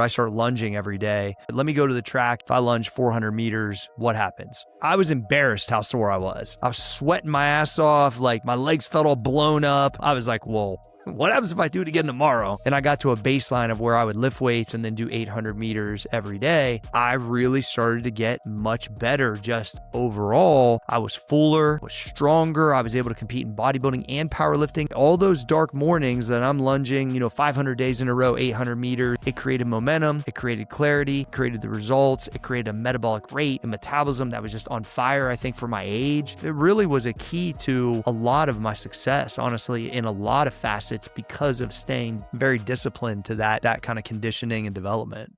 I start lunging every day. Let me go to the track. If I lunge 400 meters, what happens? I was embarrassed how sore I was. I was sweating my ass off. Like my legs felt all blown up. I was like, whoa. What happens if I do it again tomorrow? And I got to a baseline of where I would lift weights and then do 800 meters every day. I really started to get much better just overall. I was fuller, was stronger. I was able to compete in bodybuilding and powerlifting. All those dark mornings that I'm lunging, 500 days in a row, 800 meters, it created momentum, it created clarity, it created the results, it created a metabolic rate, a metabolism that was just on fire, I think, for my age. It really was a key to a lot of my success, honestly, in a lot of facets, because of staying very disciplined to that kind of conditioning and development.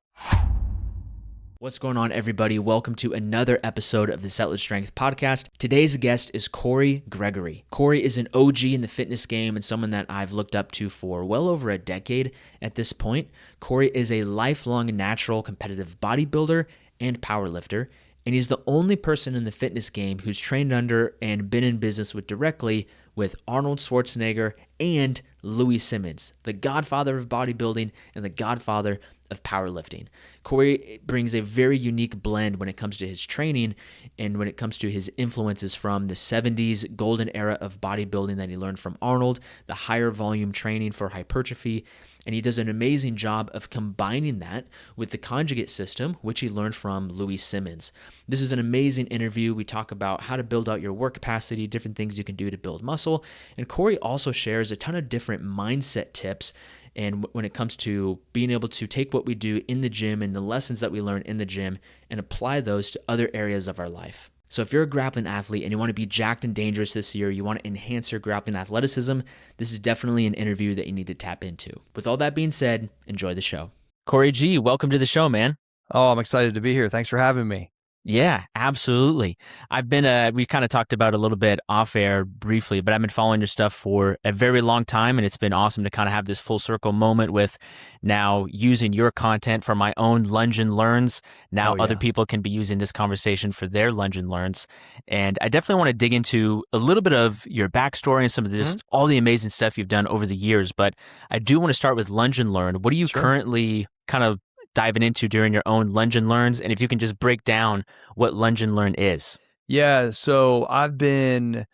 What's going on, everybody? Welcome to another episode of the Settled Strength Podcast. Today's guest is Cory Gregory. Cory is an OG in the fitness game and someone that I've looked up to for well over a decade at this point. Cory is a lifelong natural competitive bodybuilder and powerlifter, and he's the only person in the fitness game who's trained under and been in business with directly with Arnold Schwarzenegger and Louie Simmons, the godfather of bodybuilding and the godfather of powerlifting. Cory brings a very unique blend when it comes to his training and when it comes to his influences from the 70s golden era of bodybuilding that he learned from Arnold, the higher volume training for hypertrophy, and he does an amazing job of combining that with the Conjugate system, which he learned from Louie Simmons. This is an amazing interview. We talk about how to build out your work capacity, different things you can do to build muscle, and Cory also shares a ton of different mindset tips. And when it comes to being able to take what we do in the gym and the lessons that we learn in the gym and apply those to other areas of our life. So if you're a grappling athlete and you want to be jacked and dangerous this year, you want to enhance your grappling athleticism, this is definitely an interview that you need to tap into. With all that being said, enjoy the show. Cory G, welcome to the show, man. Oh, I'm excited to be here. Thanks for having me. Yeah, absolutely. We kind of talked about it a little bit off air briefly, but I've been following your stuff for a very long time, and it's been awesome to kind of have this full circle moment with now using your content for my own lunge and learns. Now other people can be using this conversation for their lunge and learns. And I definitely want to dig into a little bit of your backstory and some of this, all the amazing stuff you've done over the years. But I do want to start with lunge and learn. What are you currently kind of diving into during your own lunge and learns, and if you can just break down what lunge and learn is. Yeah, so I've been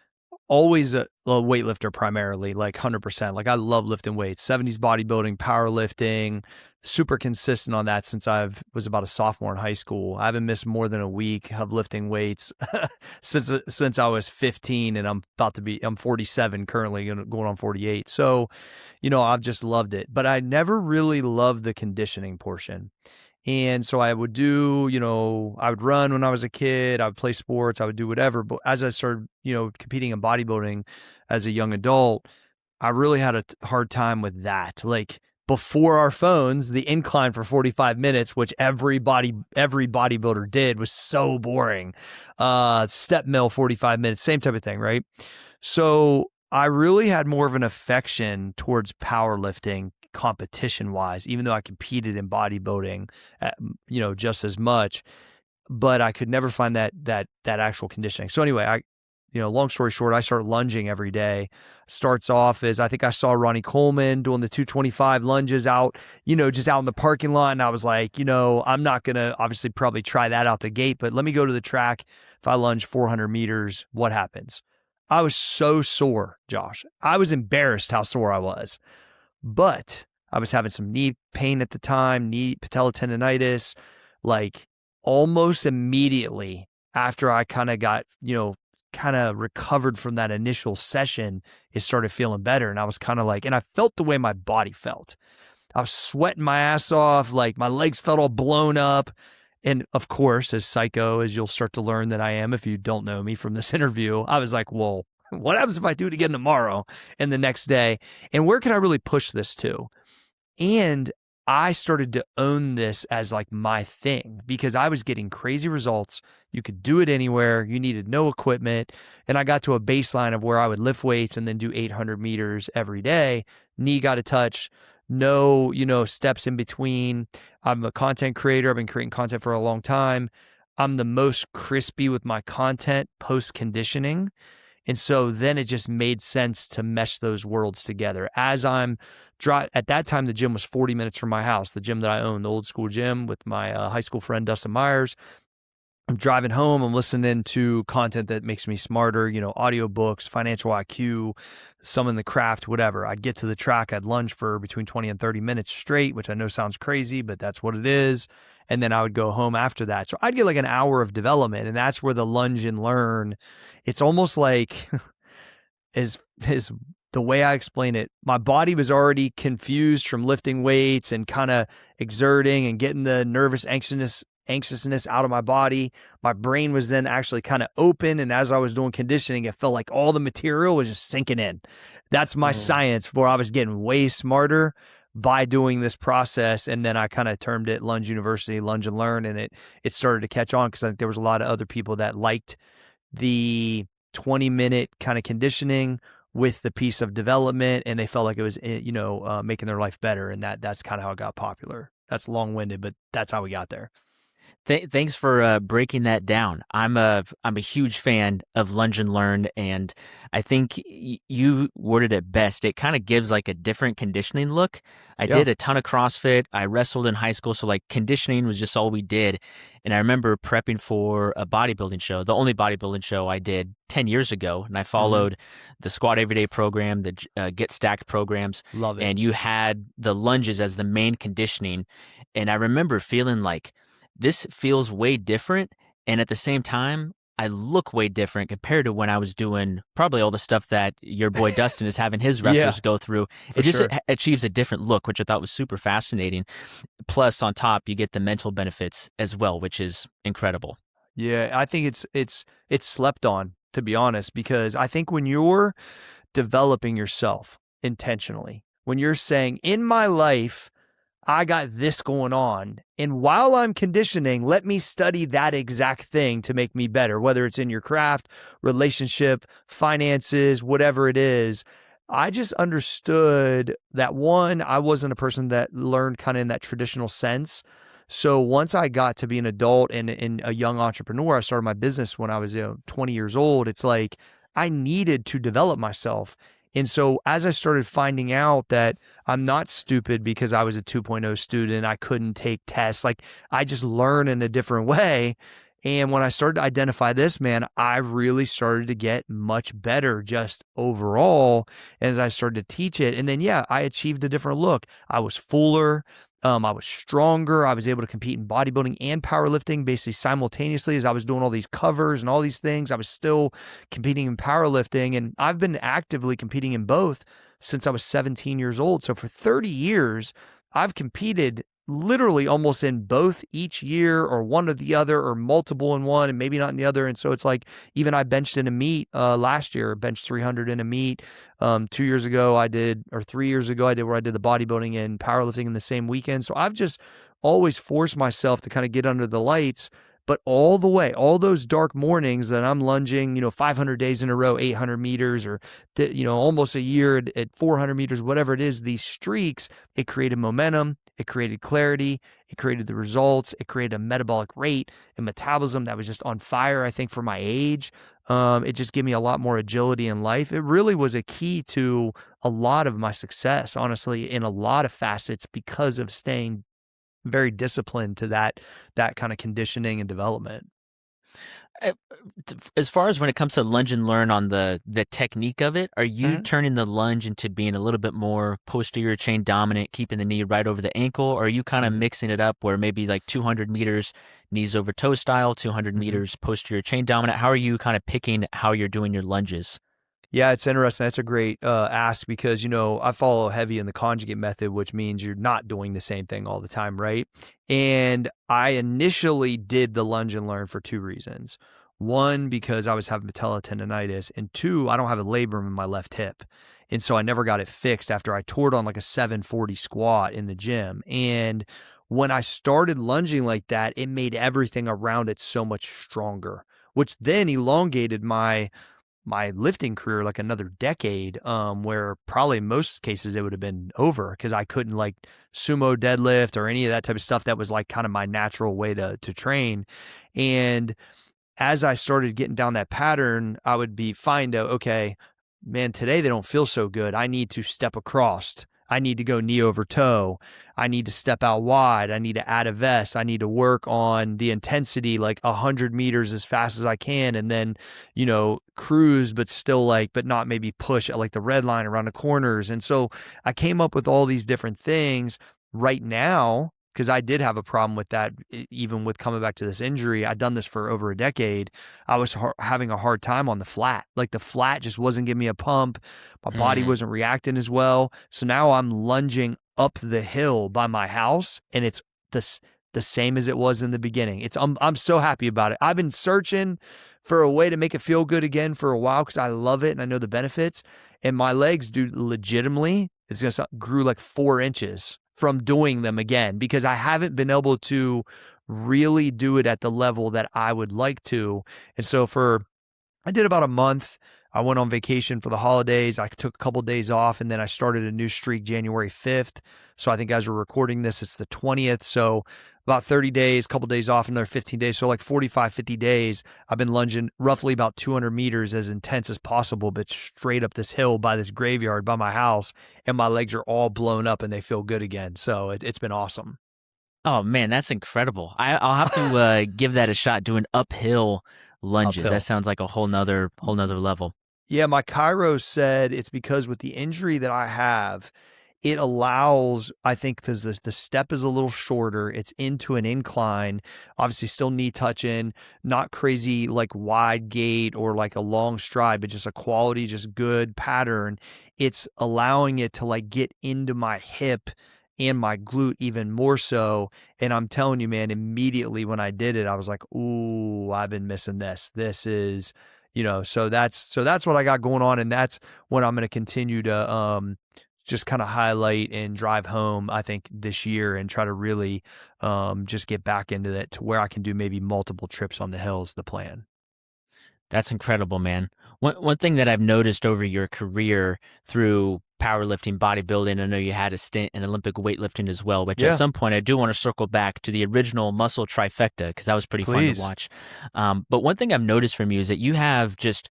always a weightlifter primarily, like 100%. Like I love lifting weights, 70s bodybuilding, powerlifting, super consistent on that since I was about a sophomore in high school. I haven't missed more than a week of lifting weights since I was 15, and I'm 47 currently, going on 48. So, I've just loved it, but I never really loved the conditioning portion. And so I would do, I would run when I was a kid, I would play sports, I would do whatever. But as I started, competing in bodybuilding as a young adult, I really had a hard time with that. Like before our phones, the incline for 45 minutes, which every bodybuilder did, was so boring. Step mill, 45 minutes, same type of thing, right? So I really had more of an affection towards powerlifting competition wise, even though I competed in bodybuilding, just as much, but I could never find that actual conditioning. So anyway, long story short, I start lunging every day. Starts off as, I think I saw Ronnie Coleman doing the 225 lunges out, just out in the parking lot. And I was like, I'm not going to obviously probably try that out the gate, but let me go to the track. If I lunge 400 meters, what happens? I was so sore, Josh. I was embarrassed how sore I was. But I was having some knee pain at the time, patella tendonitis, like almost immediately after I kind of got, recovered from that initial session, it started feeling better. And I was kind of like, and I felt the way my body felt. I was sweating my ass off, like my legs felt all blown up. And of course, as psycho as you'll start to learn that I am, if you don't know me from this interview, I was like, whoa. What happens if I do it again tomorrow and the next day? And where can I really push this to? And I started to own this as like my thing because I was getting crazy results. You could do it anywhere. You needed no equipment. And I got to a baseline of where I would lift weights and then do 800 meters every day. Knee got a touch, no, steps in between. I'm a content creator. I've been creating content for a long time. I'm the most crispy with my content post-conditioning. And so then it just made sense to mesh those worlds together. As I'm Drive at that time, the gym was 40 minutes from my house, the gym that I owned, the old school gym with my high school friend Dustin Myers. I'm driving home, I'm listening to content that makes me smarter, audiobooks, financial IQ, some in the craft, whatever. I'd get to the track, I'd lunge for between 20 and 30 minutes straight, which I know sounds crazy, but that's what it is. And then I would go home after that. So I'd get like an hour of development, and that's where the lunge and learn, it's almost like is the way I explain it, my body was already confused from lifting weights and kind of exerting and getting the nervous anxiousness out of my body. My brain was then actually kind of open, and as I was doing conditioning, it felt like all the material was just sinking in. That's my science, where I was getting way smarter by doing this process. And then I kind of termed it Lunge University, Lunge and Learn, and it started to catch on because I think there was a lot of other people that liked the 20-minute kind of conditioning with the piece of development, and they felt like it was, making their life better. And that's kind of how it got popular. That's long-winded, but that's how we got there. Thanks for breaking that down. I'm a huge fan of Lunge and Learn, and I think you worded it best. It kind of gives like a different conditioning look. I did a ton of CrossFit. I wrestled in high school, so like conditioning was just all we did. And I remember prepping for a bodybuilding show, the only bodybuilding show I did 10 years ago, and I followed the Squat Everyday program, the Get Stacked programs. Love it. And you had the lunges as the main conditioning, and I remember feeling like, this feels way different, and at the same time, I look way different compared to when I was doing probably all the stuff that your boy Dustin is having his wrestlers go through. It just achieves a different look, which I thought was super fascinating. Plus, on top, you get the mental benefits as well, which is incredible. Yeah, I think it's slept on, to be honest, because I think when you're developing yourself intentionally, when you're saying, in my life, I got this going on, and while I'm conditioning, let me study that exact thing to make me better, whether it's in your craft, relationship, finances, whatever it is. I just understood that, one, I wasn't a person that learned kind of in that traditional sense. So once I got to be an adult and a young entrepreneur, I started my business when I was 20 years old. It's like I needed to develop myself. And so as I started finding out that I'm not stupid because I was a 2.0 student, I couldn't take tests, like I just learn in a different way. And when I started to identify this, man, I really started to get much better just overall as I started to teach it. And then, I achieved a different look. I was fuller. I was stronger. I was able to compete in bodybuilding and powerlifting basically simultaneously as I was doing all these covers and all these things. I was still competing in powerlifting, and I've been actively competing in both since I was 17 years old. So for 30 years, I've competed literally almost in both each year, or one or the other, or multiple in one and maybe not in the other. And so it's like, even I benched in a meet last year, benched 300 in a meet. 2 years ago I did, or 3 years ago I did, where I did the bodybuilding and powerlifting in the same weekend. So I've just always forced myself to kind of get under the lights. But all the way, all those dark mornings that I'm lunging, 500 days in a row, 800 meters, or, almost a year at 400 meters, whatever it is, these streaks, it created momentum, it created clarity, it created the results, it created a metabolic rate and metabolism that was just on fire, I think, for my age. It just gave me a lot more agility in life. It really was a key to a lot of my success, honestly, in a lot of facets, because of staying very disciplined to that kind of conditioning and development. As far as when it comes to Lunge and Learn on the technique of it, are you turning the lunge into being a little bit more posterior chain dominant, keeping the knee right over the ankle? Or are you kind of mixing it up where maybe like 200 meters knees over toe style, 200 meters posterior chain dominant? How are you kind of picking how you're doing your lunges? Yeah, it's interesting. That's a great ask, because, I follow heavy in the conjugate method, which means you're not doing the same thing all the time, right? And I initially did the Lunge and Learn for two reasons. One, because I was having patella tendonitis, and two, I don't have a labrum in my left hip. And so I never got it fixed after I tore it on like a 740 squat in the gym. And when I started lunging like that, it made everything around it so much stronger, which then elongated my lifting career like another decade, where probably in most cases it would have been over, because I couldn't like sumo deadlift or any of that type of stuff that was like kind of my natural way to train. And as I started getting down that pattern, I would be fine to, okay, man, today they don't feel so good. I need to step across I need to go knee over toe. I need to step out wide. I need to add a vest. I need to work on the intensity, like 100 meters as fast as I can. And then, cruise, but still but not maybe push at like the red line around the corners. And so I came up with all these different things right now, because I did have a problem with that, even with coming back to this injury. I'd done this for over a decade. I was having a hard time on the flat. Like the flat just wasn't giving me a pump. My body wasn't reacting as well. So now I'm lunging up the hill by my house, and it's the same as it was in the beginning. I'm so happy about it. I've been searching for a way to make it feel good again for a while because I love it and I know the benefits. And my legs, dude, legitimately, grew like 4 inches from doing them again, because I haven't been able to really do it at the level that I would like to. And so I did about a month. I went on vacation for the holidays. I took a couple of days off, and then I started a new streak January 5th. So I think as we're recording this, it's the 20th. So about 30 days, a couple of days off, another 15 days. So like 45, 50 days, I've been lunging roughly about 200 meters as intense as possible, but straight up this hill by this graveyard by my house. And my legs are all blown up and they feel good again. So it's been awesome. Oh man, that's incredible. I'll have to give that a shot, doing uphill lunges. Uphill. That sounds like a whole nother level. Yeah, my chiro said it's because with the injury that I have, it allows, I think, because the step is a little shorter, it's into an incline, obviously still knee touching, not crazy like wide gait or like a long stride, but just a quality, just good pattern. It's allowing it to like get into my hip and my glute even more so. And I'm telling you, man, immediately when I did it, I was like, ooh, I've been missing this. This is, so that's what I got going on. And that's what I'm going to continue to just kind of highlight and drive home, I think, this year, and try to really just get back into that to where I can do maybe multiple trips on the hills, the plan. That's incredible, man. One thing that I've noticed over your career through powerlifting, bodybuilding, I know you had a stint in Olympic weightlifting as well, which at some point I do want to circle back to the original muscle trifecta, because that was pretty fun to watch. But one thing I've noticed from you is that you have just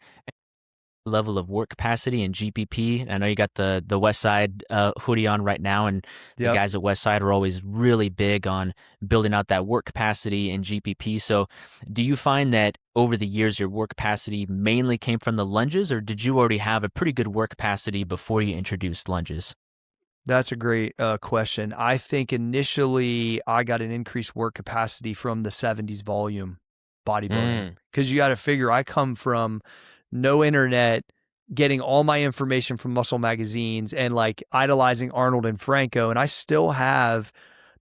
level of work capacity and GPP. I know you got the Westside hoodie on right now, and the guys at Westside are always really big on building out that work capacity and GPP. So do you find that over the years your work capacity mainly came from the lunges, or did you already have a pretty good work capacity before you introduced lunges? That's a great question. I think initially I got an increased work capacity from the 70s volume bodybuilding, because you got to figure I come from no internet, getting all my information from muscle magazines and like idolizing Arnold and Franco. And I still have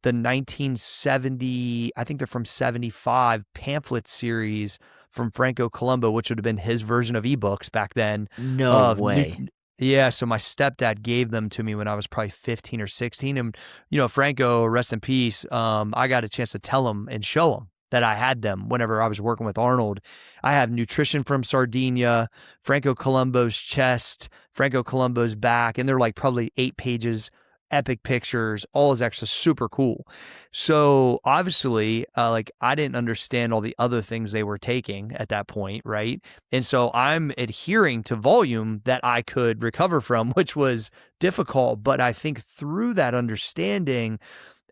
the 1970, I think they're from 75 pamphlet series from Franco Colombo, which would have been his version of ebooks back then. No way. Yeah, so my stepdad gave them to me when I was probably 15 or 16. And, Franco, rest in peace, I got a chance to tell him and show him that I had them whenever I was working with Arnold. I have nutrition from Sardinia, Franco Colombo's chest, Franco Colombo's back, and they're like probably 8 pages, epic pictures, all is extra super cool. So obviously, I didn't understand all the other things they were taking at that point, right? And so I'm adhering to volume that I could recover from, which was difficult. But I think through that understanding,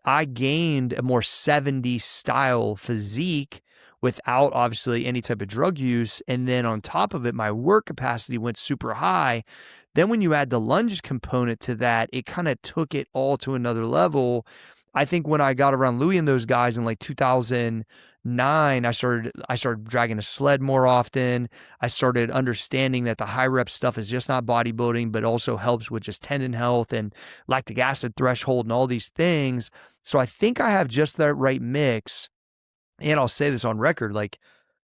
I gained a more 70s style physique without obviously any type of drug use. And then on top of it, my work capacity went super high. Then when you add the lunge component to that, it kind of took it all to another level. I think when I got around Louie and those guys in like 2009, I started dragging a sled more often. I started understanding that the high rep stuff is just not bodybuilding, but also helps with just tendon health and lactic acid threshold and all these things. So I think I have just that right mix. And I'll say this on record, like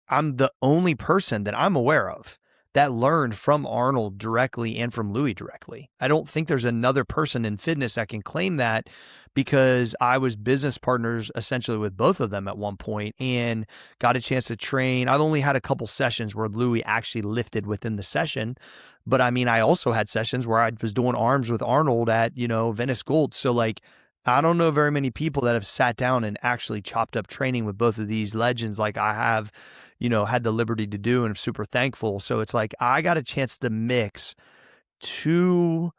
I'm the only person that I'm aware of that learned from Arnold directly and from Louie directly. I don't think there's another person in fitness that can claim that, because I was business partners essentially with both of them at one point and got a chance to train. I've only had a couple sessions where Louie actually lifted within the session. But I mean, I also had sessions where I was doing arms with Arnold at, Venice Gold. So like, I don't know very many people that have sat down and actually chopped up training with both of these legends like I have, had the liberty to do, and I'm super thankful. So it's like I got a chance to mix two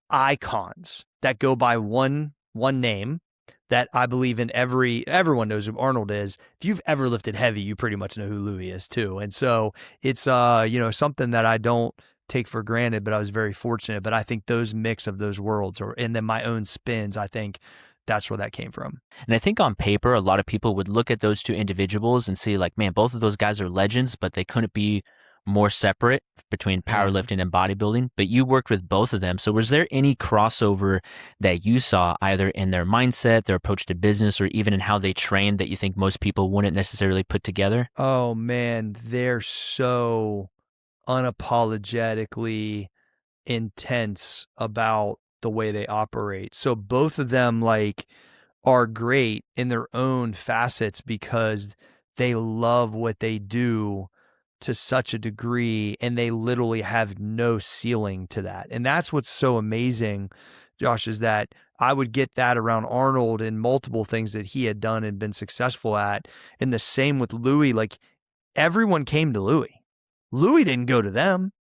icons that go by one name that I believe in everyone knows who Arnold is. If you've ever lifted heavy, you pretty much know who Louie is too. And so it's something that I don't take for granted, but I was very fortunate. But I think those mix of those worlds and then my own spins, I think that's where that came from. And I think on paper, a lot of people would look at those two individuals and see like, man, both of those guys are legends, but they couldn't be more separate between powerlifting and bodybuilding. But you worked with both of them. So was there any crossover that you saw either in their mindset, their approach to business, or even in how they trained that you think most people wouldn't necessarily put together? Oh man, they're so unapologetically intense about the way they operate. So both of them like are great in their own facets because they love what they do to such a degree, and they literally have no ceiling to that. And that's what's so amazing, Josh, is that I would get that around Arnold in multiple things that he had done and been successful at. And the same with Louie. Like everyone came to Louie. Louie didn't go to them.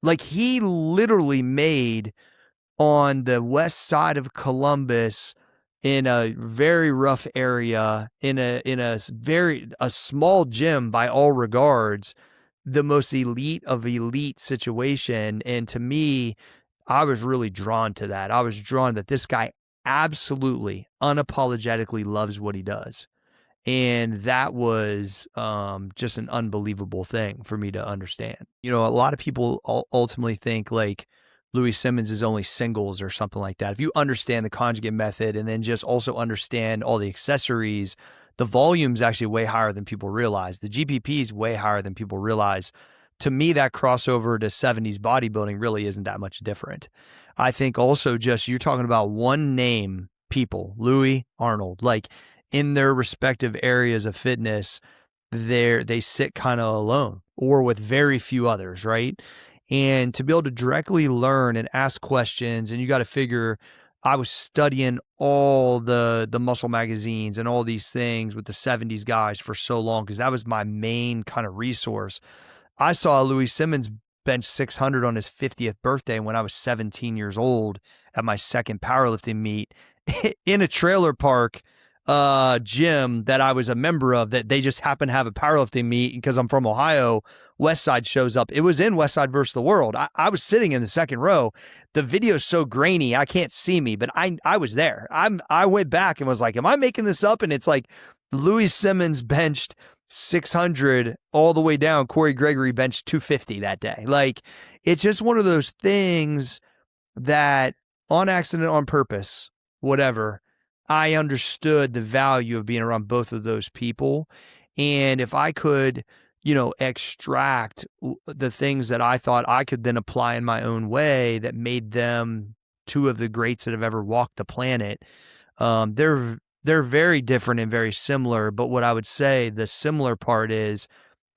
Like he literally made on the west side of Columbus in a very rough area, in a small gym by all regards, the most elite of elite situation. And to me, I was really drawn to that. I was drawn that this guy absolutely unapologetically loves what he does. And that was just an unbelievable thing for me to understand. You know, a lot of people ultimately think like Louie Simmons is only singles or something like that. If you understand the conjugate method and then just also understand all the accessories, the volume's actually way higher than people realize. The GPP is way higher than people realize. To me, that crossover to 70s bodybuilding really isn't that much different. I think also just you're talking about one name people, Louie, Arnold, like in their respective areas of fitness, they sit kind of alone or with very few others, right? And to be able to directly learn and ask questions, and you got to figure, I was studying all the muscle magazines and all these things with the 70s guys for so long because that was my main kind of resource. I saw Louie Simmons bench 600 on his 50th birthday when I was 17 years old at my second powerlifting meet in a trailer park gym that I was a member of, that they just happened to have a powerlifting meet. Because I'm from Ohio, Westside shows up. It was in Westside versus the World. I was sitting in the second row. The video's so grainy, I can't see me, but I was there. I went back and was like, am I making this up? And it's like Louie Simmons benched 600 all the way down. Cory Gregory benched 250 that day. Like, it's just one of those things that on accident, on purpose, whatever, I understood the value of being around both of those people. And if I could, extract the things that I thought I could then apply in my own way that made them two of the greats that have ever walked the planet, they're very different and very similar. But what I would say the similar part is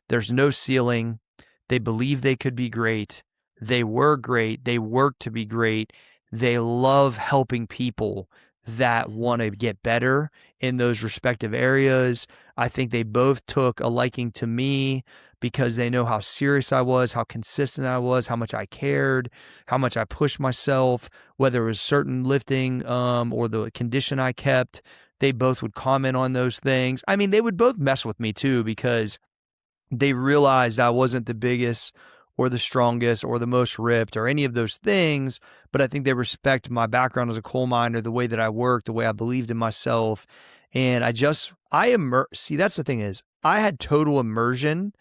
there's no ceiling. They believe they could be great. They were great. They worked to be great. They love helping people that want to get better in those respective areas. I think they both took a liking to me because they know how serious I was, how consistent I was, how much I cared, how much I pushed myself, whether it was certain lifting or the condition I kept. They both would comment on those things. I mean, they would both mess with me too because they realized I wasn't the biggest or the strongest or the most ripped or any of those things, but I think they respect my background as a coal miner, the way that I worked, the way I believed in myself. And see, that's the thing is, I had total immersion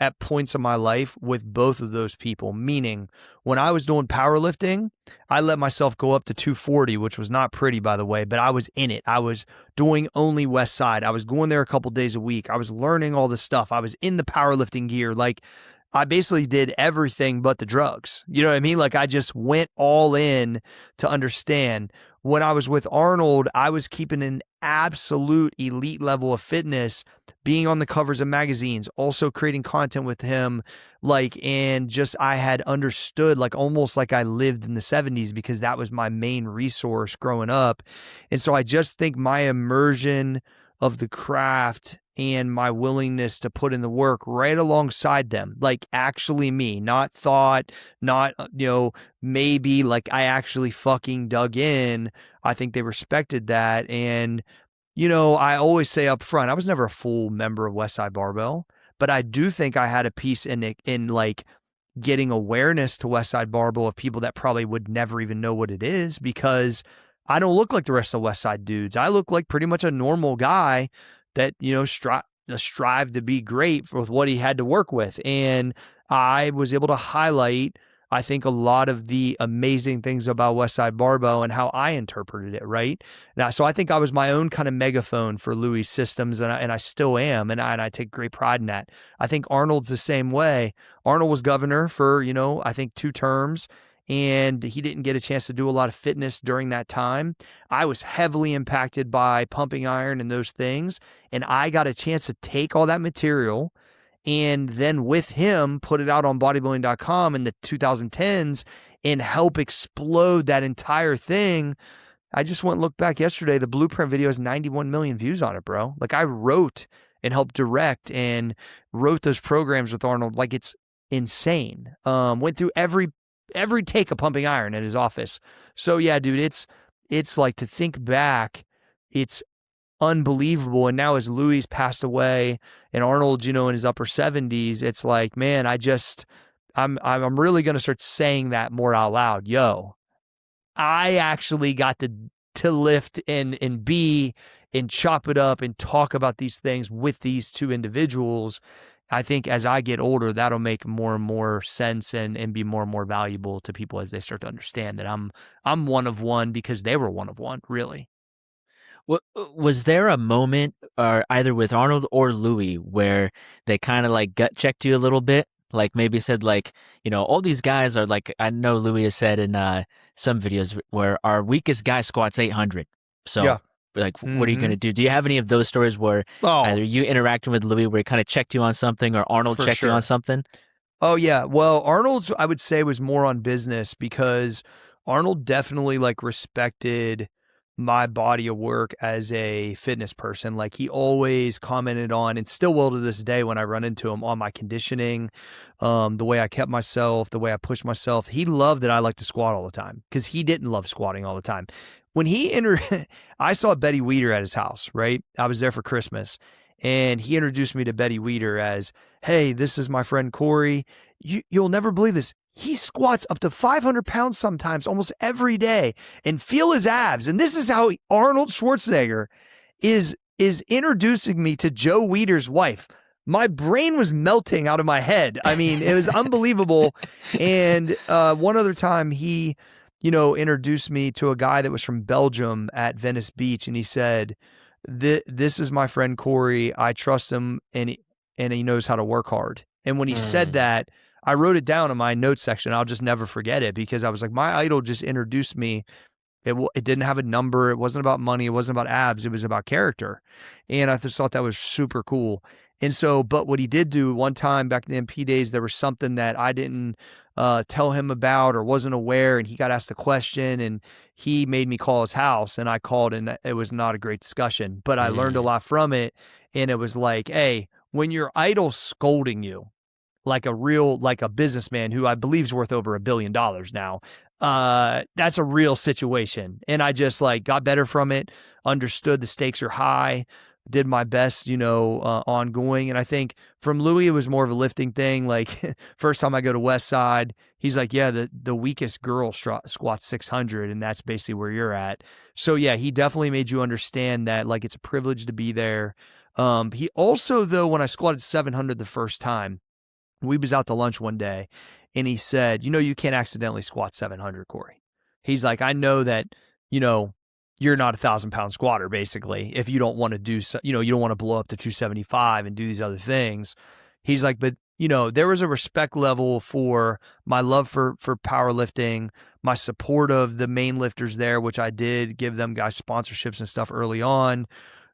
at points in my life with both of those people, meaning when I was doing powerlifting, I let myself go up to 240, which was not pretty, by the way, but I was in it. I was doing only Westside. I was going there a couple days a week. I was learning all this stuff. I was in the powerlifting gear. Like, I basically did everything but the drugs. You know what I mean? Like, I just went all in to understand. When I was with Arnold, I was keeping an absolute elite level of fitness, being on the covers of magazines, also creating content with him, and just I had understood, almost like I lived in the 70s because that was my main resource growing up. And so I just think my immersion of the craft and my willingness to put in the work right alongside them, like actually me, not thought, not, maybe, like I actually fucking dug in. I think they respected that. And, I always say up front, I was never a full member of Westside Barbell, but I do think I had a piece in it, in like getting awareness to Westside Barbell of people that probably would never even know what it is, because I don't look like the rest of the Westside dudes. I look like pretty much a normal guy that, strive to be great with what he had to work with. And I was able to highlight, I think, a lot of the amazing things about Westside Barbell and how I interpreted it, right? Now, so I think I was my own kind of megaphone for Louie systems, and I still am, and I take great pride in that. I think Arnold's the same way. Arnold was governor for, I think 2 terms, and he didn't get a chance to do a lot of fitness during that time. I was heavily impacted by pumping iron and those things, and I got a chance to take all that material and then with him put it out on bodybuilding.com in the 2010s and help explode that entire thing. I just went and looked back yesterday. The Blueprint video has 91 million views on it, bro. Like, I wrote and helped direct and wrote those programs with Arnold. Like, it's insane. Went through every take of pumping iron at his office. So yeah, dude, it's like, to think back, it's unbelievable. And now as Louie's passed away and Arnold's, in his upper 70s, it's like, man, I'm really going to start saying that more out loud. Yo, I actually got to lift and be and chop it up and talk about these things with these 2 individuals. I think as I get older, that'll make more and more sense and be more and more valuable to people as they start to understand that I'm one of one because they were one of one, really. Was there a moment, or either with Arnold or Louie, where they kind of like gut checked you a little bit? Like maybe said like, all these guys are like, I know Louie has said in some videos where our weakest guy squats 800. So Yeah. like, what are you going to do? Do you have any of those stories where either you interacting with Louie where he kind of checked you on something, or Arnold checked you on something? Oh yeah. Well, Arnold's, I would say, was more on business, because Arnold definitely like respected my body of work as a fitness person. Like, he always commented on, and still will to this day when I run into him, on my conditioning, the way I kept myself, the way I pushed myself. He loved that I like to squat all the time, because he didn't love squatting all the time. When he entered, I saw Betty Weeder at his house, right? I was there for Christmas, and he introduced me to Betty Weeder as, hey, this is my friend Cory. You'll never believe this. He squats up to 500 pounds sometimes, almost every day, and feel his abs. And this is how Arnold Schwarzenegger is introducing me to Joe Weider's wife. My brain was melting out of my head. I mean, it was unbelievable. And one other time he, introduced me to a guy that was from Belgium at Venice Beach, and he said, this is my friend Cory. I trust him, and he knows how to work hard. And when he said that, I wrote it down in my notes section. I'll just never forget it, because I was like, my idol just introduced me. It didn't have a number. It wasn't about money. It wasn't about abs. It was about character. And I just thought that was super cool. And so, but what he did do one time back in the MP days, there was something that I didn't tell him about or wasn't aware, and he got asked a question, and he made me call his house, and I called, and it was not a great discussion, but I learned a lot from it. And it was like, hey, when your idol's scolding you, like a businessman who I believe is worth over $1 billion now, that's a real situation. And I just like got better from it, understood the stakes are high, did my best, ongoing. And I think from Louie, it was more of a lifting thing. Like, first time I go to Westside, he's like, yeah, the weakest girl squats 600, and that's basically where you're at. So yeah, he definitely made you understand that, like, it's a privilege to be there. He also, though, when I squatted 700 the first time, we was out to lunch one day, and he said, you can't accidentally squat 700, Cory. He's like, I know that, you're not 1,000-pound squatter, basically, if you don't want to do, you don't want to blow up to 275 and do these other things. He's like, but, there was a respect level for my love for powerlifting, my support of the main lifters there, which I did give them guys sponsorships and stuff early on,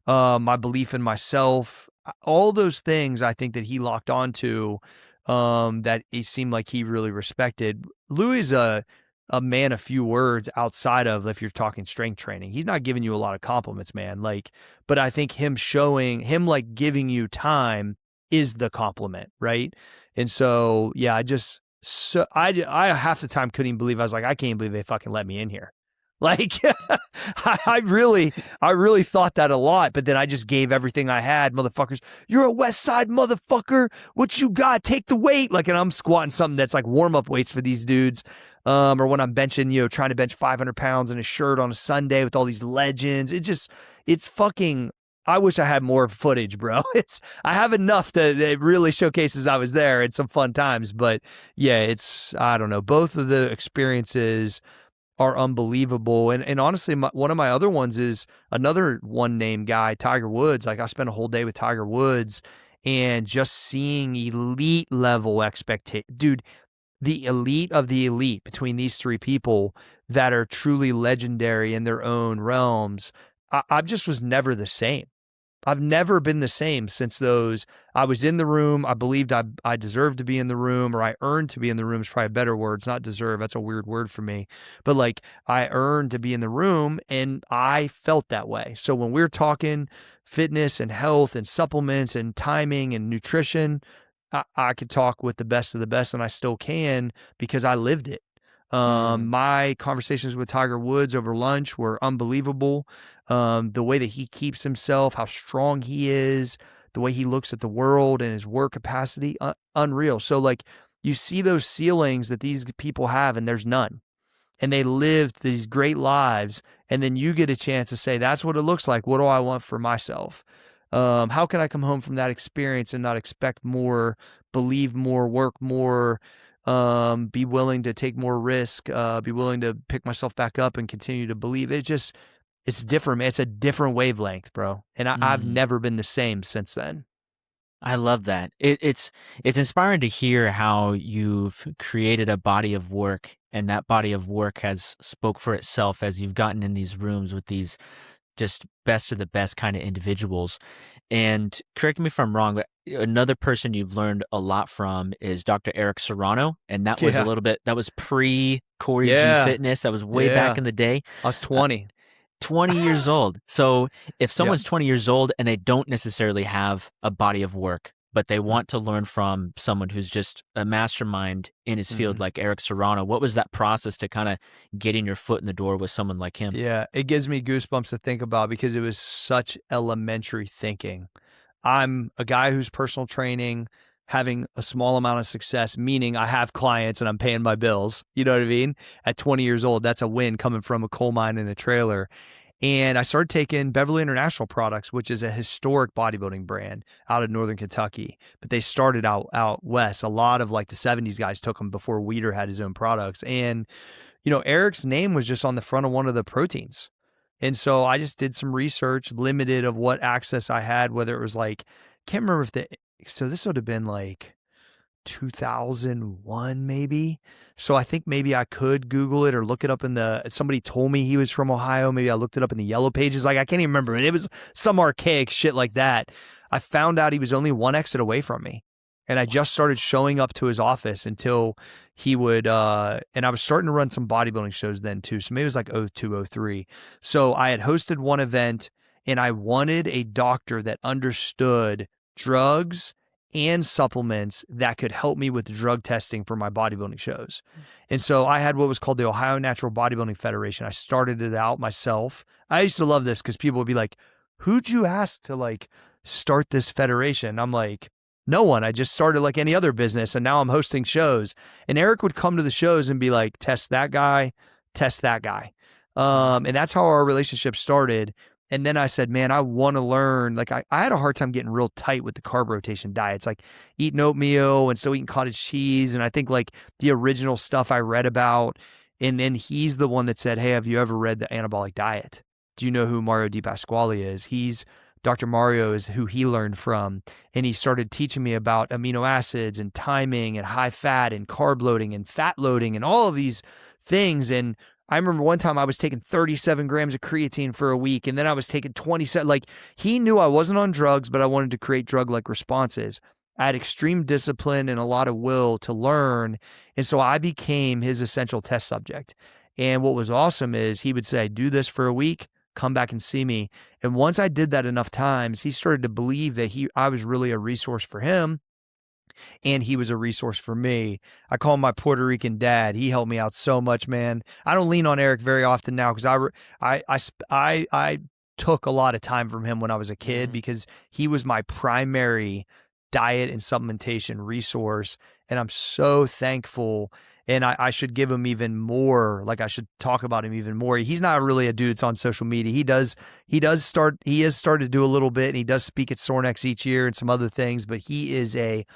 my belief in myself, all those things I think that he locked onto, that it seemed like he really respected. Louie's a man of few words outside of if you're talking strength training. He's not giving you a lot of compliments, man. Like, but I think him like giving you time is the compliment, right? And so, yeah, I half the time couldn't even believe, I was like, I can't believe they fucking let me in here. Like, I really thought that a lot, but then I just gave everything I had. Motherfuckers, you're a Westside motherfucker. What you got? Take the weight. Like, and I'm squatting something that's like warm-up weights for these dudes. Or when I'm benching, trying to bench 500 pounds in a shirt on a Sunday with all these legends. It's fucking, I wish I had more footage, bro. I have enough that it really showcases I was there. It's some fun times, but yeah, I don't know. Both of the experiences are unbelievable. And honestly, one of my other ones is another one name guy, Tiger Woods. Like, I spent a whole day with Tiger Woods and just seeing elite level expectation. Dude, the elite of the elite between these three people that are truly legendary in their own realms. I just was never the same. I've never been the same since those. I was in the room. I believed I deserved to be in the room, or I earned to be in the room is probably a better word. It's not deserve. That's a weird word for me. But like, I earned to be in the room, and I felt that way. So when we're talking fitness and health and supplements and timing and nutrition, I could talk with the best of the best, and I still can because I lived it. My conversations with Tiger Woods over lunch were unbelievable. The way that he keeps himself, how strong he is, the way he looks at the world and his work capacity, unreal. So like, you see those ceilings that these people have, and there's none. And they lived these great lives, and then you get a chance to say, that's what it looks like. What do I want for myself? How can I come home from that experience and not expect more, believe more, work more, be willing to take more risk, be willing to pick myself back up and continue to believe? It's different, man. It's a different wavelength, bro. And I've never been the same since then. I love that. It's inspiring to hear how you've created a body of work, and that body of work has spoke for itself as you've gotten in these rooms with these just best of the best kind of individuals. And correct me if I'm wrong, but another person you've learned a lot from is Dr. Eric Serrano. And that was that was pre Cory G Fitness. That was way back in the day. I was 20. 20 years old. So if someone's 20 years old and they don't necessarily have a body of work, but they want to learn from someone who's just a mastermind in his field like Eric Serrano, what was that process to kind of getting your foot in the door with someone like him? Yeah, it gives me goosebumps to think about because it was such elementary thinking. I'm a guy who's personal training, having a small amount of success, meaning I have clients and I'm paying my bills. You know what I mean? At 20 years old, that's a win coming from a coal mine in a trailer. And I started taking Beverly International Products, which is a historic bodybuilding brand out of Northern Kentucky. But they started out west. A lot of like the 70s guys took them before Weider had his own products. And, Eric's name was just on the front of one of the proteins. And so I just did some research, limited of what access I had, whether it was like, can't remember so this would have been like 2001 maybe. So I think maybe I could Google it or look it up somebody told me he was from Ohio. Maybe I looked it up in the yellow pages. Like, I can't even remember. And it was some archaic shit like that. I found out he was only one exit away from me. And I just started showing up to his office until he would, and I was starting to run some bodybuilding shows then too. So maybe it was like 02, 03. So I had hosted one event and I wanted a doctor that understood drugs and supplements that could help me with the drug testing for my bodybuilding shows. And so I had what was called the Ohio Natural Bodybuilding Federation. I started it out myself. I used to love this because people would be like, who'd you ask to like start this federation? I'm like, no one. I just started like any other business and now I'm hosting shows. And Eric would come to the shows and be like, test that guy, test that guy. And that's how our relationship started. And then I said, man, I want to learn. Like I had a hard time getting real tight with the carb rotation diets, like eating oatmeal and still eating cottage cheese. And I think like the original stuff I read about, and then he's the one that said, hey, have you ever read the anabolic diet? Do you know who Mario Di Pasquale is? Dr. Mario is who he learned from. And he started teaching me about amino acids and timing and high fat and carb loading and fat loading and all of these things. And I remember one time I was taking 37 grams of creatine for a week, and then I was taking 27. Like, he knew I wasn't on drugs, but I wanted to create drug-like responses. I had extreme discipline and a lot of will to learn. And so I became his essential test subject. And what was awesome is he would say, do this for a week, come back and see me. And once I did that enough times, he started to believe that I was really a resource for him, and he was a resource for me. I call him my Puerto Rican dad. He helped me out so much, man. I don't lean on Eric very often now because I took a lot of time from him when I was a kid because he was my primary diet and supplementation resource. And I'm so thankful. And I should give him even more. Like, I should talk about him even more. He's not really a dude that's on social media. He has started to do a little bit, and he does speak at Sornex each year and some other things, but he is a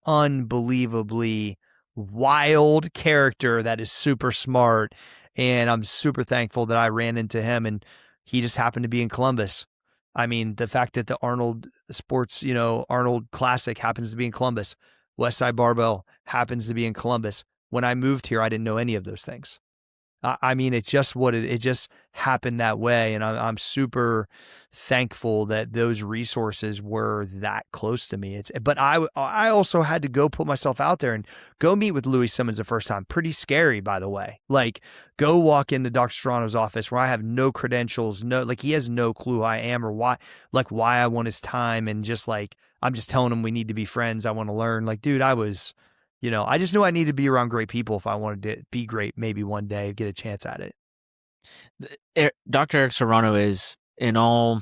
unbelievably wild character that is super smart. And I'm super thankful that I ran into him, and he just happened to be in Columbus. I mean, the fact that the Arnold Arnold Classic happens to be in Columbus, Westside Barbell happens to be in Columbus. When I moved here, I didn't know any of those things. I mean, it's just it just happened that way. And I'm super thankful that those resources were that close to me. But I also had to go put myself out there and go meet with Louie Simmons the first time. Pretty scary, by the way. Like, go walk into Dr. Serrano's office where I have no credentials, he has no clue who I am or why I want his time. And just like, I'm just telling him we need to be friends. I want to learn. Like, dude, I just knew I needed to be around great people if I wanted to be great, maybe one day get a chance at it. Dr. Eric Serrano is, in all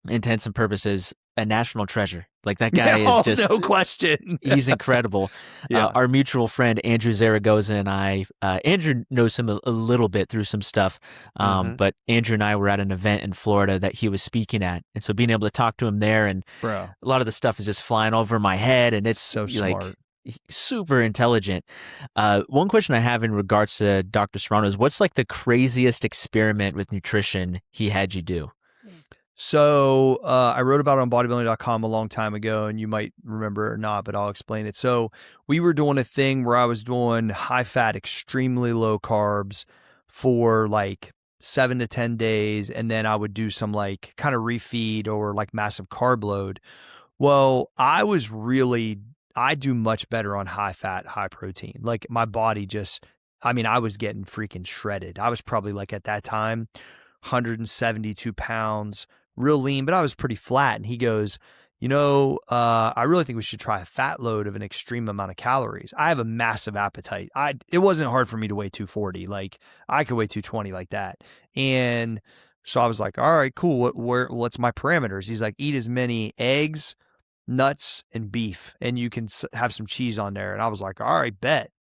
intents and purposes, a national treasure. Like, that guy is just, no question. He's incredible. Yeah. Our mutual friend, Andrew Zaragoza, and I, Andrew knows him a little bit through some stuff. But Andrew and I were at an event in Florida that he was speaking at. And so being able to talk to him there, and Bro, a lot of the stuff is just flying over my head, and it's so like, smart. Super intelligent. One question I have in regards to Dr. Serrano is, what's like the craziest experiment with nutrition he had you do? So I wrote about it on bodybuilding.com a long time ago, and you might remember or not, but I'll explain it. So we were doing a thing where I was doing high fat, extremely low carbs for like 7 to 10 days. And then I would do some like kind of refeed or like massive carb load. Well, I do much better on high fat, high protein. Like, my body I was getting freaking shredded. I was probably like, at that time, 172 pounds, real lean, but I was pretty flat. And he goes, I really think we should try a fat load of an extreme amount of calories. I have a massive appetite. It wasn't hard for me to weigh 240. Like, I could weigh 220 like that. And so I was like, all right, cool. What's my parameters? He's like, eat as many eggs, nuts, and beef, and you can have some cheese on there. And I was like, all right, bet.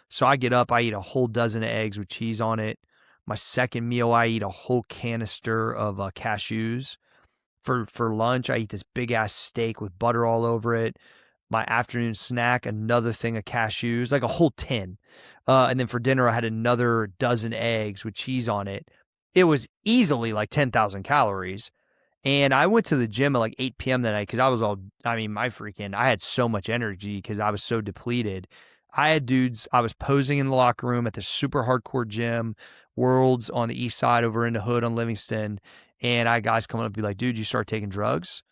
So I get up, I eat a whole dozen of eggs with cheese on it. My second meal, I eat a whole canister of cashews. For lunch, I eat this big ass steak with butter all over it. My afternoon snack, another thing of cashews, like a whole tin. And then for dinner, I had another dozen eggs with cheese on it. It was easily like 10,000 calories. And I went to the gym at like 8 p.m. that night because I had so much energy because I was so depleted. I had dudes, I was posing in the locker room at this super hardcore gym, Worlds on the east side over in the hood on Livingston. And I had guys coming up and be like, dude, you start taking drugs?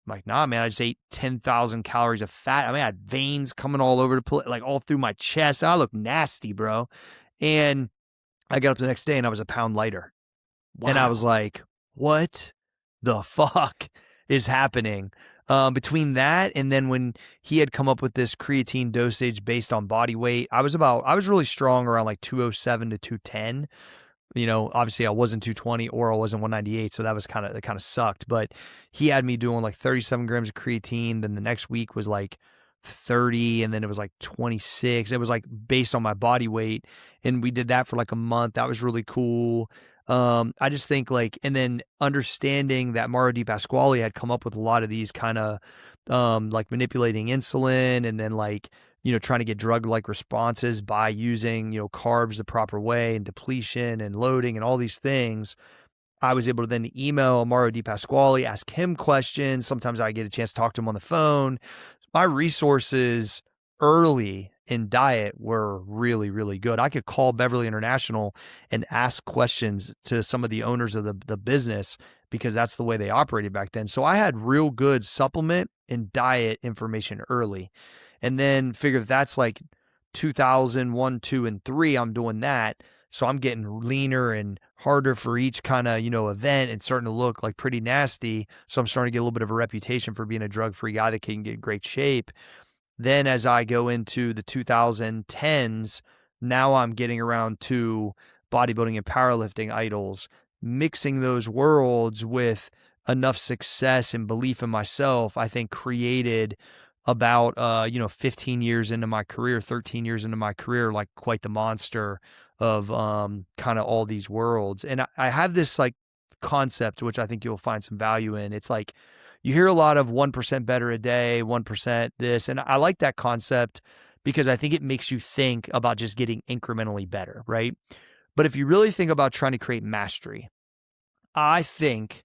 I'm like, nah, man, I just ate 10,000 calories of fat. I had veins coming all over the place, like all through my chest. I look nasty, bro. And I got up the next day and I was a pound lighter. Wow. And I was like, what the fuck is happening? Between that and then when he had come up with this creatine dosage based on body weight, I was really strong around like 207 to 210. Obviously I wasn't 220 or I wasn't 198, so that kind of sucked. But he had me doing like 37 grams of creatine. Then the next week was like 30, and then it was like 26. It was like based on my body weight, and we did that for like a month. That was really cool. I just think and then understanding that Mauro Di Pasquale had come up with a lot of these kind of like manipulating insulin, and then trying to get drug-like responses by using, carbs the proper way and depletion and loading and all these things. I was able to then email Mauro Di Pasquale, ask him questions. Sometimes I get a chance to talk to him on the phone. My resources early in diet were really, really good. I could call Beverly International and ask questions to some of the owners of the business because that's the way they operated back then. So I had real good supplement and diet information early, and then figure that's like 2001, 2, and 3. I'm doing that. So I'm getting leaner and harder for each kind of, event and starting to look like pretty nasty. So I'm starting to get a little bit of a reputation for being a drug-free guy that can get in great shape. Then as I go into the 2010s, now I'm getting around to bodybuilding and powerlifting idols, mixing those worlds with enough success and belief in myself, I think created about 15 years into my career, 13 years into my career, like quite the monster of kind of all these worlds. And I have this like concept, which I think you'll find some value in. It's like you hear a lot of 1% better a day, 1% this, and I like that concept because I think it makes you think about just getting incrementally better, right? But if you really think about trying to create mastery, I think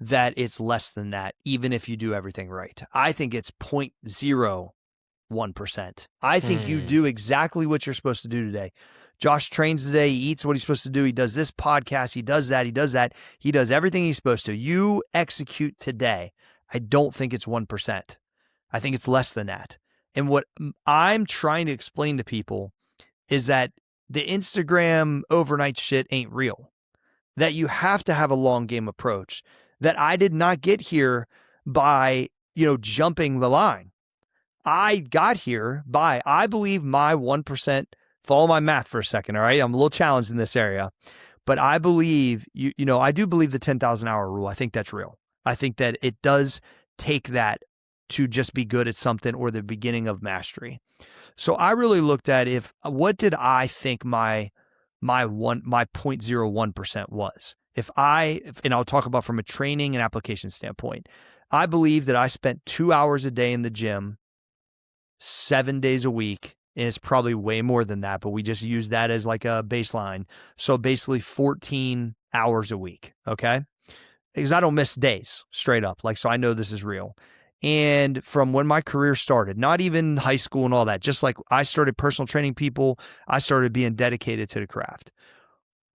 that it's less than that, even if you do everything right. I think it's 0.01%. I think you do exactly what you're supposed to do today. Josh trains today. He eats what he's supposed to do. He does this podcast. He does that. He does that. He does everything he's supposed to. You execute today. I don't think it's 1%. I think it's less than that. And what I'm trying to explain to people is that the Instagram overnight shit ain't real. That you have to have a long game approach. That I did not get here by, jumping the line. I got here by, I believe my 1%, follow my math for a second, all right? I'm a little challenged in this area, but I believe, I do believe the 10,000 hour rule. I think that's real. I think that it does take that to just be good at something or the beginning of mastery. So I really looked at what did I think my 0.01% was? And I'll talk about from a training and application standpoint, I believe that I spent 2 hours a day in the gym, 7 days a week, and it's probably way more than that, but we just use that as like a baseline. So basically 14 hours a week, okay? Because I don't miss days, straight up. So I know this is real. And from when my career started, not even high school and all that, just like I started personal training people, I started being dedicated to the craft.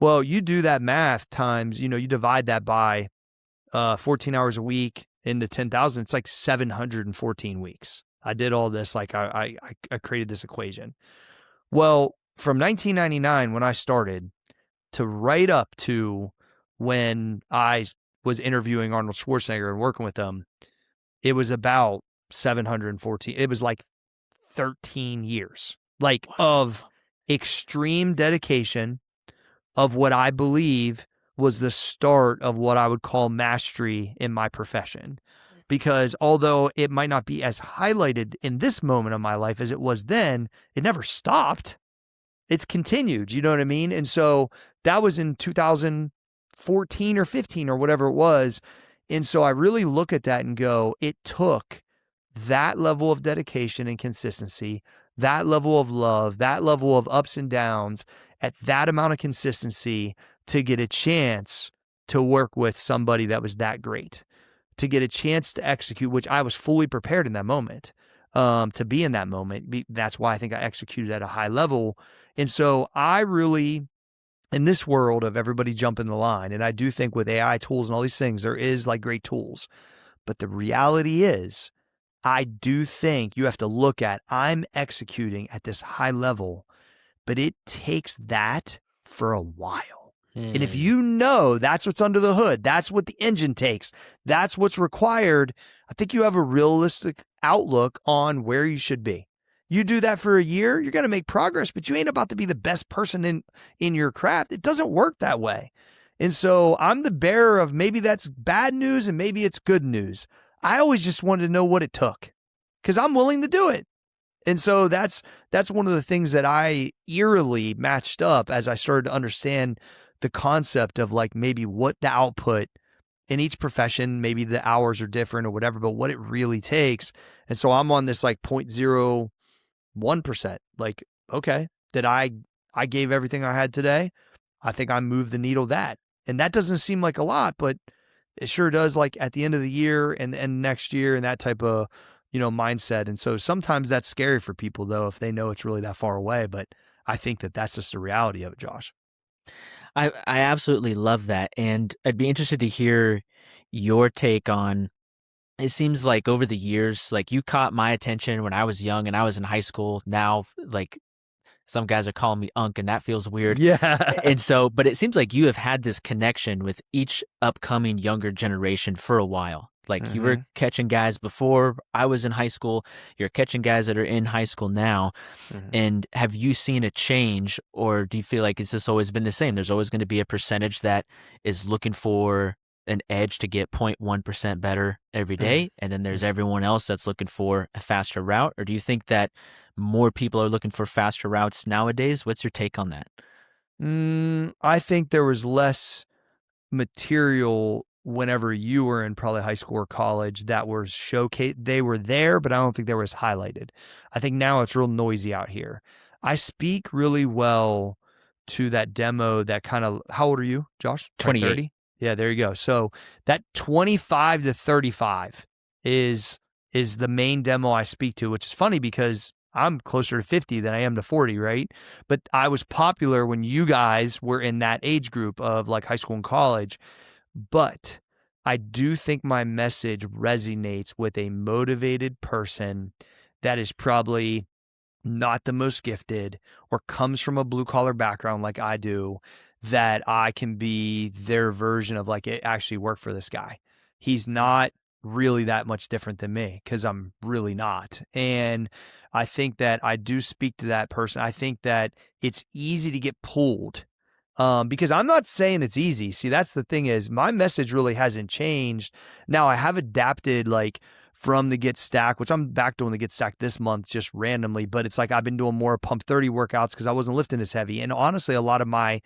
Well, you do that math times, you divide that by 14 hours a week into 10,000, it's like 714 weeks. I did all this, like I created this equation. Well, from 1999, when I started, to right up to when I was interviewing Arnold Schwarzenegger and working with them, it was about 714. It was like 13 years, of extreme dedication of what I believe was the start of what I would call mastery in my profession. Because although it might not be as highlighted in this moment of my life as it was then, it never stopped. It's continued, you know what I mean? And so that was in 2014 or 15 or whatever it was. And so I really look at that and go, it took that level of dedication and consistency, that level of love, that level of ups and downs, at that amount of consistency to get a chance to work with somebody that was that great, to get a chance to execute, which I was fully prepared in that moment, to be in that moment. That's why I think I executed at a high level. And so I really, in this world of everybody jumping the line, and I do think with AI tools and all these things, there is like great tools. But the reality is, I do think you have to look at, I'm executing at this high level, but it takes that for a while. And if you know that's what's under the hood, that's what the engine takes, that's what's required, I think you have a realistic outlook on where you should be. You do that for a year, you're going to make progress, but you ain't about to be the best person in your craft. It doesn't work that way. And so I'm the bearer of maybe that's bad news and maybe it's good news. I always just wanted to know what it took because I'm willing to do it. And so that's one of the things that I eerily matched up as I started to understand the concept of like maybe what the output in each profession, maybe the hours are different or whatever, but what it really takes. And so I'm on this like 0.01%. Like, okay, that I gave everything I had today. I think I moved the needle that. And that doesn't seem like a lot, but it sure does, like at the end of the year and next year and that type of, mindset. And so sometimes that's scary for people though, if they know it's really that far away, but I think that that's just the reality of it, Josh. I absolutely love that. And I'd be interested to hear your take on, it seems like over the years, like you caught my attention when I was young and I was in high school. Now, like some guys are calling me Unc, and that feels weird. Yeah. And so, but it seems like you have had this connection with each upcoming younger generation for a while. Like you were catching guys before I was in high school. You're catching guys that are in high school now. And have you seen a change, or do you feel like it's just always been the same? There's always going to be a percentage that is looking for an edge to get 0.1% better every day, and then there's everyone else that's looking for a faster route? Or do you think that more people are looking for faster routes nowadays? What's your take on that? I think there was less material whenever you were in probably high school or college that were showcased. They were there, but I don't think they were as highlighted. I think now it's real noisy out here. I speak really well to that demo that kind of, how old are you, Josh? 28. 30? Yeah, there you go. So that 25 to 35 is the main demo I speak to, which is funny because I'm closer to 50 than I am to 40, right? But I was popular when you guys were in that age group of like high school and college. But I do think my message resonates with a motivated person that is probably not the most gifted or comes from a blue collar background like I do, that I can be their version of like, it actually worked for this guy. He's not really that much different than me because I'm really not. And I think that I do speak to that person. I think that it's easy to get pulled because I'm not saying it's easy. See, that's the thing is my message really hasn't changed. Now I have adapted like from the Get Stacked, which I'm back doing the Get Stacked this month just randomly, but it's like I've been doing more Pump 30 workouts because I wasn't lifting as heavy. And honestly, a lot of my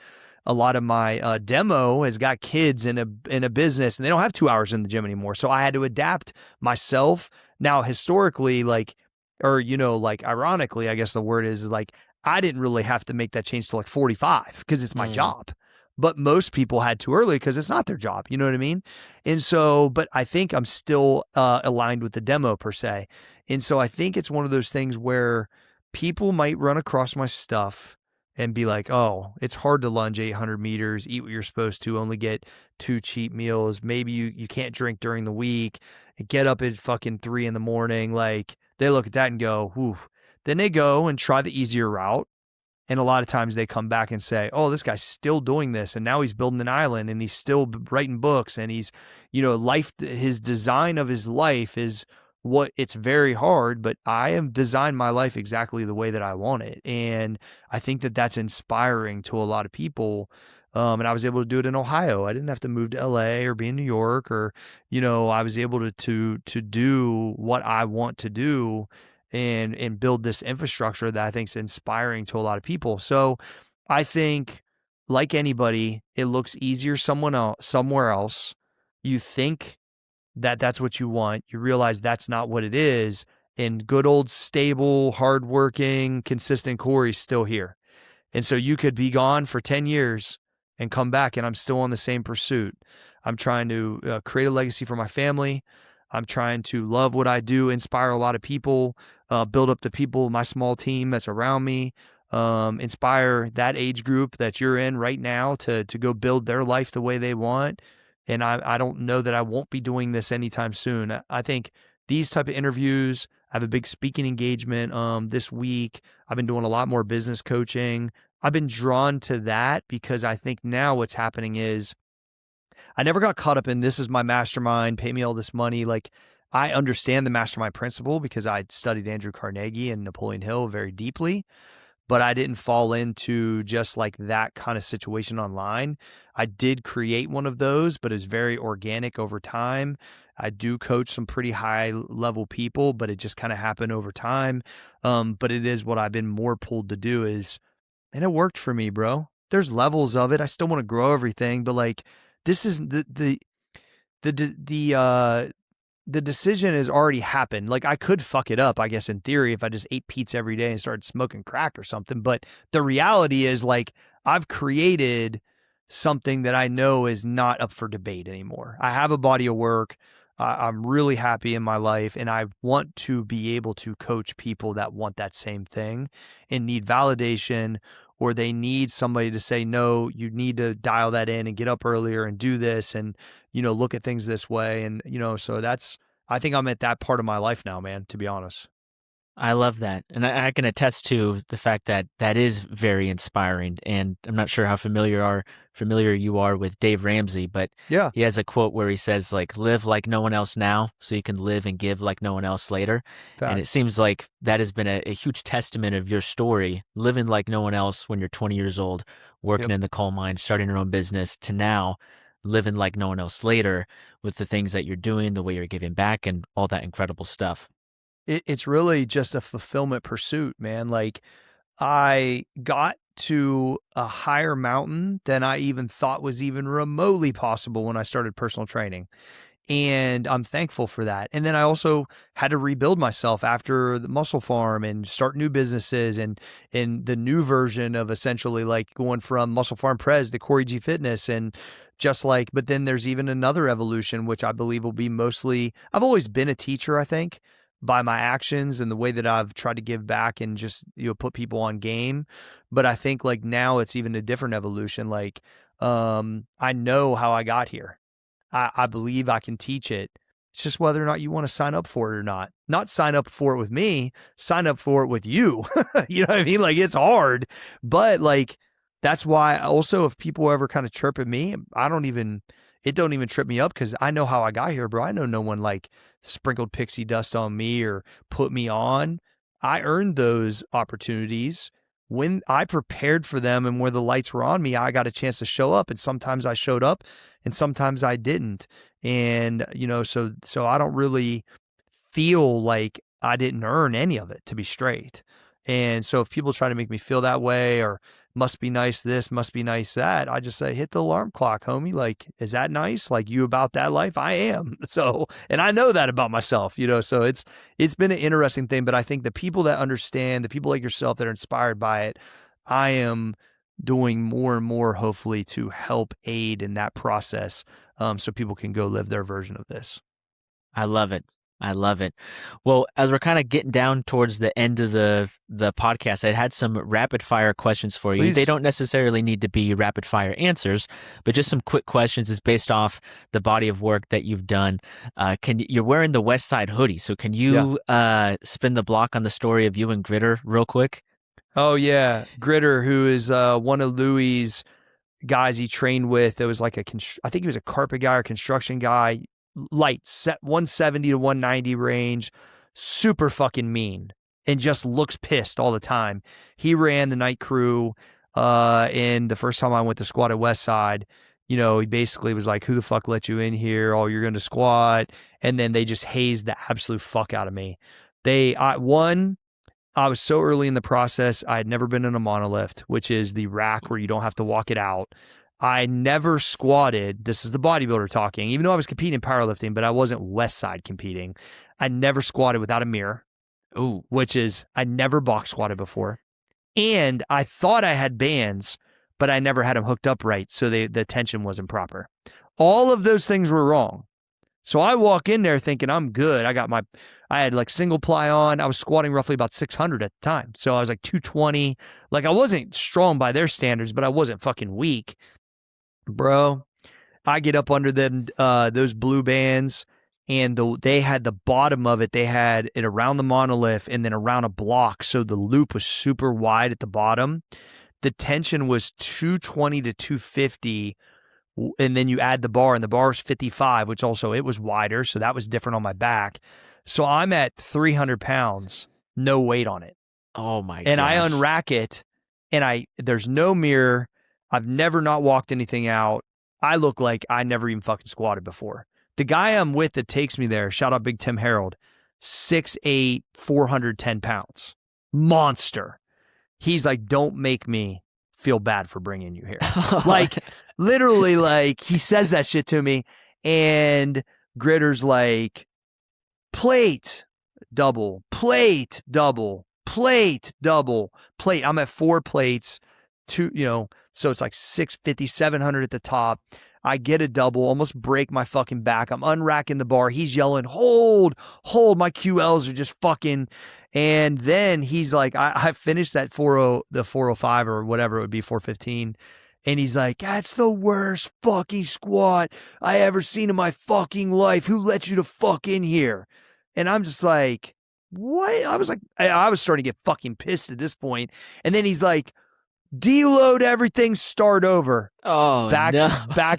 demo has got kids in a business and they don't have 2 hours in the gym anymore. So I had to adapt myself. Now, historically, like, or, like ironically, I guess the word is like, I didn't really have to make that change till like 45 because it's my job. But most people had too early because it's not their job. You know what I mean? And so, but I think I'm still aligned with the demo per se. And so I think it's one of those things where people might run across my stuff and be like, oh, it's hard to lunge 800 meters, eat what you're supposed to, only get 2 cheat meals. Maybe you can't drink during the week, get up at fucking 3 a.m. Like they look at that and go, whew. Then they go and try the easier route. And a lot of times they come back and say, oh, this guy's still doing this. And now he's building an island and he's still writing books and he's, his design of his life is what it's very hard, but I have designed my life exactly the way that I want it. And I think that that's inspiring to a lot of people. And I was able to do it in Ohio. I didn't have to move to LA or be in New York or, I was able to do what I want to do and build this infrastructure that I think is inspiring to a lot of people. So I think like anybody, it looks easier somewhere else. You think that that's what you want. You realize that's not what it is. And good old stable, hardworking, consistent Cory's still here. And so you could be gone for 10 years and come back and I'm still on the same pursuit. I'm trying to create a legacy for my family. I'm trying to love what I do, inspire a lot of people, build up the people, my small team that's around me, inspire that age group that you're in right now to go build their life the way they want. And I don't know that I won't be doing this anytime soon. I think these type of interviews, I have a big speaking engagement this week. I've been doing a lot more business coaching. I've been drawn to that because I think now what's happening is I never got caught up in this is my mastermind, pay me all this money. Like I understand the mastermind principle because I studied Andrew Carnegie and Napoleon Hill very deeply, but I didn't fall into just like that kind of situation online. I did create one of those, but it's very organic over time. I do coach some pretty high level people, but it just kind of happened over time. But it is what I've been more pulled to do and it worked for me, bro. There's levels of it. I still want to grow everything, but like, this is the decision has already happened. Like I could fuck it up, I guess, in theory, if I just ate pizza every day and started smoking crack or something. But the reality is like I've created something that I know is not up for debate anymore. I have a body of work. I'm really happy in my life and I want to be able to coach people that want that same thing and need validation or they need somebody to say, no, you need to dial that in and get up earlier and do this and, look at things this way. And, so I think I'm at that part of my life now, man, to be honest. I love that. And I can attest to the fact that that is very inspiring. And I'm not sure how familiar you are with Dave Ramsey, but Yeah. he has a quote where he says, like, live like no one else now so you can live and give like no one else later. And it seems like that has been a huge testament of your story, living like no one else when you're 20 years old, working in the coal mine, starting your own business, to now living like no one else later with the things that you're doing, the way you're giving back, and all that incredible stuff. It's really just a fulfillment pursuit, man. Like, I got to a higher mountain than I even thought was even remotely possible when I started personal training. And I'm thankful for that. And then I also had to rebuild myself after the Muscle Farm and start new businesses and the new version of essentially like going from Muscle Farm Prez to Cory G Fitness and but then there's even another evolution, which I believe will be mostly, I've always been a teacher, I think, by my actions and the way that I've tried to give back and just, put people on game. But I think like now it's even a different evolution. Like, I know how I got here. I believe I can teach it. It's just whether or not you want to sign up for it or not. Not sign up for it with me, sign up for it with you. You know what I mean? Like, it's hard, but like, that's why also if people ever kind of chirp at me, it don't even trip me up because I know how I got here, bro. I know no one like sprinkled pixie dust on me or put me on. I earned those opportunities when I prepared for them, and where the lights were on me, I got a chance to show up. And sometimes I showed up and sometimes I didn't. And, so I don't really feel like I didn't earn any of it, to be straight. And so if people try to make me feel that way or must be nice this, must be nice that, I just say, hit the alarm clock, homie. Like, is that nice? Like, you about that life? I am. So, and I know that about myself, so it's been an interesting thing, but I think the people that understand, the people like yourself that are inspired by it, I am doing more and more, hopefully, to help aid in that process, so people can go live their version of this. I love it. I love it. Well, as we're kind of getting down towards the end of the podcast, I had some rapid fire questions for you. Please. They don't necessarily need to be rapid fire answers, but just some quick questions is based off the body of work that you've done. You're wearing the Westside hoodie, so can you spin the block on the story of you and Gritter real quick? Oh yeah, Gritter, who is one of Louie's guys he trained with. That was like I think he was a carpet guy or construction guy. Light, set 170 to 190 range, super fucking mean, and just looks pissed all the time. He ran the night crew, and the first time I went to squat at Westside, he basically was like, who the fuck let you in here? Oh, you're going to squat. And then they just hazed the absolute fuck out of me. I was so early in the process, I had never been in a monolift, which is the rack where you don't have to walk it out. I never squatted. This is the bodybuilder talking, even though I was competing in powerlifting, but I wasn't Westside competing. I never squatted without a mirror. Ooh. Which is, I never box squatted before. And I thought I had bands, but I never had them hooked up right. So the tension wasn't proper. All of those things were wrong. So I walk in there thinking I'm good. I had like single ply on. I was squatting roughly about 600 at the time. So I was like 220. Like, I wasn't strong by their standards, but I wasn't fucking weak. Bro, I get up under them, those blue bands, and they had the bottom of it. They had it around the monolith and then around a block. So the loop was super wide at the bottom. The tension was 220 to 250. And then you add the bar, and the bar is 55, which also it was wider. So that was different on my back. So I'm at 300 pounds, no weight on it. Oh my god! And I unrack it, and there's no mirror. I've never not walked anything out. I look like I never even fucking squatted before. The guy I'm with that takes me there, shout out Big Tim Harold, 6'8", 410 pounds. Monster. He's like, don't make me feel bad for bringing you here. Like, literally, like, he says that shit to me, and Gritter's like, plate, double, plate, double, plate, double, plate. I'm at 4 plates, 2, so it's like 650, 700 at the top. I get a double, almost break my fucking back. I'm unracking the bar. He's yelling, hold. My QLs are just fucking. And then he's like, I finished that 40, the 405 or whatever it would be, 415. And he's like, that's the worst fucking squat I ever seen in my fucking life. Who let you to fuck in here? And I'm just like, what? I was like, I was starting to get fucking pissed at this point. And then he's like, deload everything, start over. Oh, Back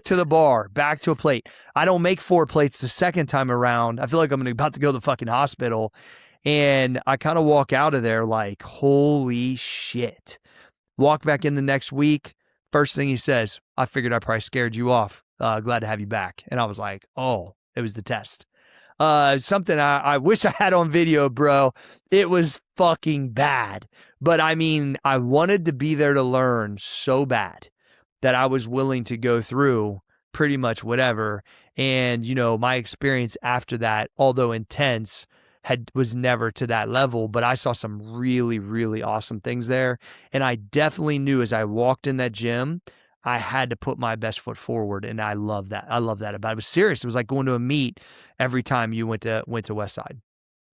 to the bar, back to a plate. I don't make 4 plates the second time around. I feel like I'm about to go to the fucking hospital. And I kind of walk out of there like, holy shit. Walk back in the next week. First thing he says, I figured I probably scared you off. Glad to have you back. And I was like, oh, it was the test. Something I wish I had on video, bro. It was fucking bad. But I mean, I wanted to be there to learn so bad that I was willing to go through pretty much whatever. And, you know, my experience after that, although intense, was never to that level, but I saw some really, really awesome things there. And I definitely knew as I walked in that gym, I had to put my best foot forward. And I love that. I love that about it. It was serious. It was like going to a meet every time you went to Westside.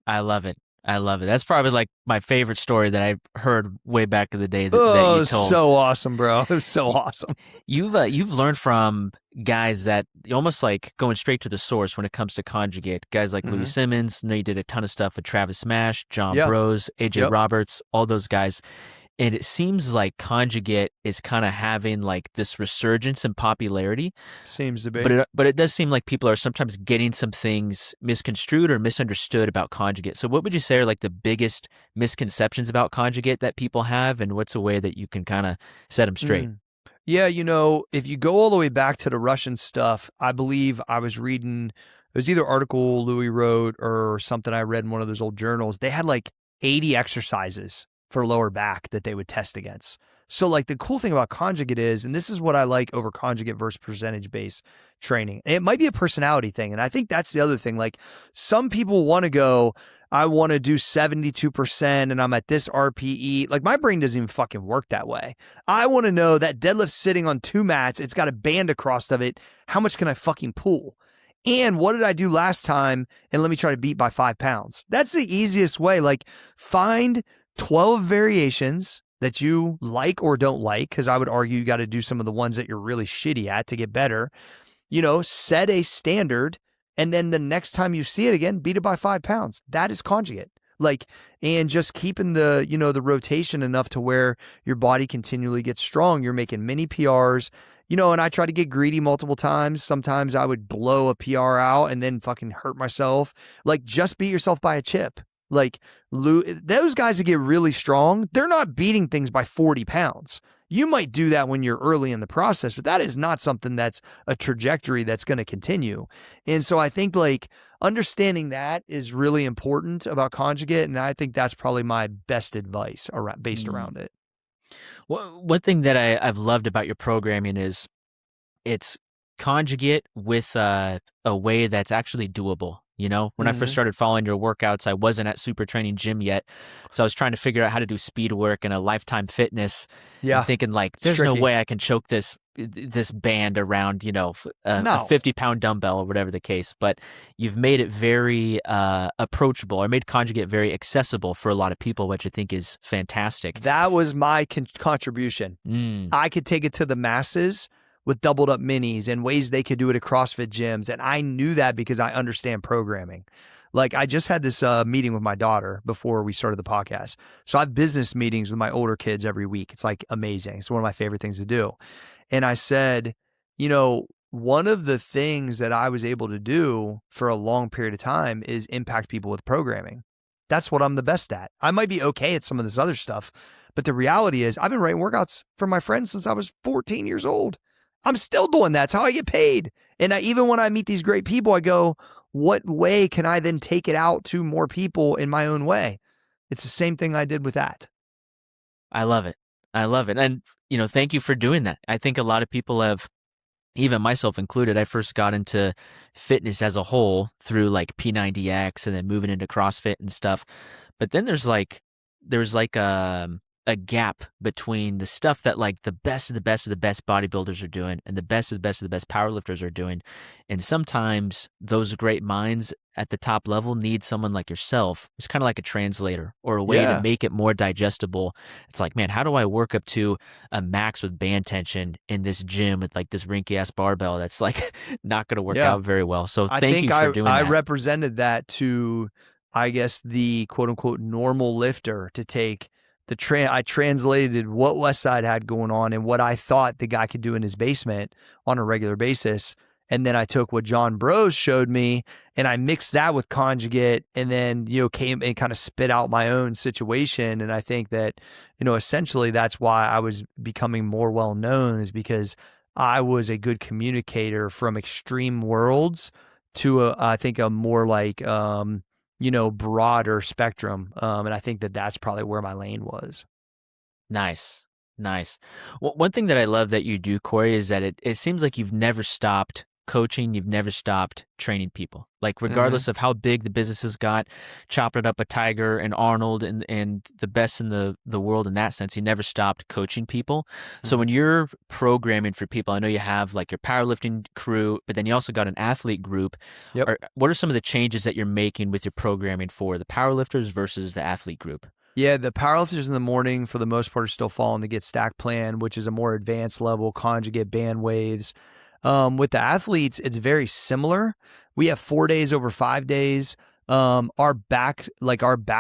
I love it. I love it. That's probably like my favorite story that I heard way back in the day that you told. So awesome, bro. It was so awesome. You've learned from guys that almost like going straight to the source when it comes to Conjugate. Guys like Louie Simmons. I know you did a ton of stuff with Travis Smash, John Bros, AJ Roberts, all those guys. And it seems like Conjugate is kind of having like this resurgence in popularity. Seems to be. But it does seem like people are sometimes getting some things misconstrued or misunderstood about Conjugate. So what would you say are like the biggest misconceptions about Conjugate that people have, and what's a way that you can kind of set them straight? Yeah, you know, if you go all the way back to the Russian stuff, I believe I was reading, it was either an article Louie wrote or something I read in one of those old journals. They had like 80 exercises for lower back that they would test against. So like the cool thing about Conjugate is, and this is what I like over Conjugate versus percentage-based training, and it might be a personality thing. And I think that's the other thing. Like some people want to go, I want to do 72% and I'm at this RPE. Like my brain doesn't even fucking work that way. I want to know that deadlift sitting on 2 mats, it's got a band across of it. How much can I fucking pull? And what did I do last time? And let me try to beat by 5 pounds. That's the easiest way. Like find 12 variations that you like or don't like, because I would argue you got to do some of the ones that you're really shitty at to get better. You know, set a standard, and then the next time you see it again, beat it by 5 pounds. That is Conjugate. Like, and just keeping the, you know, the rotation enough to where your body continually gets strong. You're making mini PRs, you know, and I try to get greedy multiple times. Sometimes I would blow a PR out and then fucking hurt myself. Like, just beat yourself by a chip. Like those guys that get really strong, they're not beating things by 40 pounds. You might do that when you're early in the process, but that is not something that's a trajectory that's going to continue. And so I think like understanding that is really important about Conjugate. And I think that's probably my best advice based around it. Well, one thing that I've loved about your programming is it's Conjugate with a way that's actually doable. You know, when I first started following your workouts, I wasn't at Super Training Gym yet. So I was trying to figure out how to do speed work and a Lifetime Fitness. Yeah. And thinking like, there's no way I can choke this band around, you know, a 50-pound dumbbell or whatever the case. But you've made it very approachable, or made Conjugate very accessible for a lot of people, which I think is fantastic. That was my contribution. I could take it to the masses with doubled up minis and ways they could do it at CrossFit gyms. And I knew that because I understand programming. Like I just had this meeting with my daughter before we started the podcast. So I have business meetings with my older kids every week. It's like amazing. It's one of my favorite things to do. And I said, you know, one of the things that I was able to do for a long period of time is impact people with programming. That's what I'm the best at. I might be okay at some of this other stuff, but the reality is I've been writing workouts for my friends since I was 14 years old. I'm still doing that. It's how I get paid. And even when I meet these great people, I go, what way can I then take it out to more people in my own way? It's the same thing I did with that. I love it. I love it. And, you know, thank you for doing that. I think a lot of people have, even myself included, I first got into fitness as a whole through like P90X and then moving into CrossFit and stuff. But then there's like a gap between the stuff that like the best of the best of the best bodybuilders are doing and the best of the best of the best powerlifters are doing. And sometimes those great minds at the top level need someone like yourself who's kind of like a translator or a way to Yeah. make it more digestible. It's like, man, how do I work up to a max with band tension in this gym with like this rinky ass barbell that's like not going to work Yeah. out very well. So I thank think you for doing I that. represented that to, I guess, the quote unquote normal lifter to take I translated what Westside had going on and what I thought the guy could do in his basement on a regular basis. And then I took what John Bros showed me and I mixed that with Conjugate and then, came and kind of spit out my own situation. And I think that, essentially that's why I was becoming more well known, is because I was a good communicator from extreme worlds to I think a more like, broader spectrum. And I think that that's probably where my lane was. Nice. Well, one thing that I love that you do, Cory, is that it seems like you've never stopped coaching. You've never stopped training people. Like regardless of how big the business has got, chopping up a Tiger and Arnold and the best in the world in that sense, you never stopped coaching people. So when you're programming for people, I know you have like your powerlifting crew, but then you also got an athlete group. Yep. What are some of the changes that you're making with your programming for the powerlifters versus the athlete group? Yeah, the powerlifters in the morning, for the most part, are still following the Get Stacked plan, which is a more advanced level, Conjugate, band waves. With the athletes, it's very similar. We have 4 days over 5 days. Our back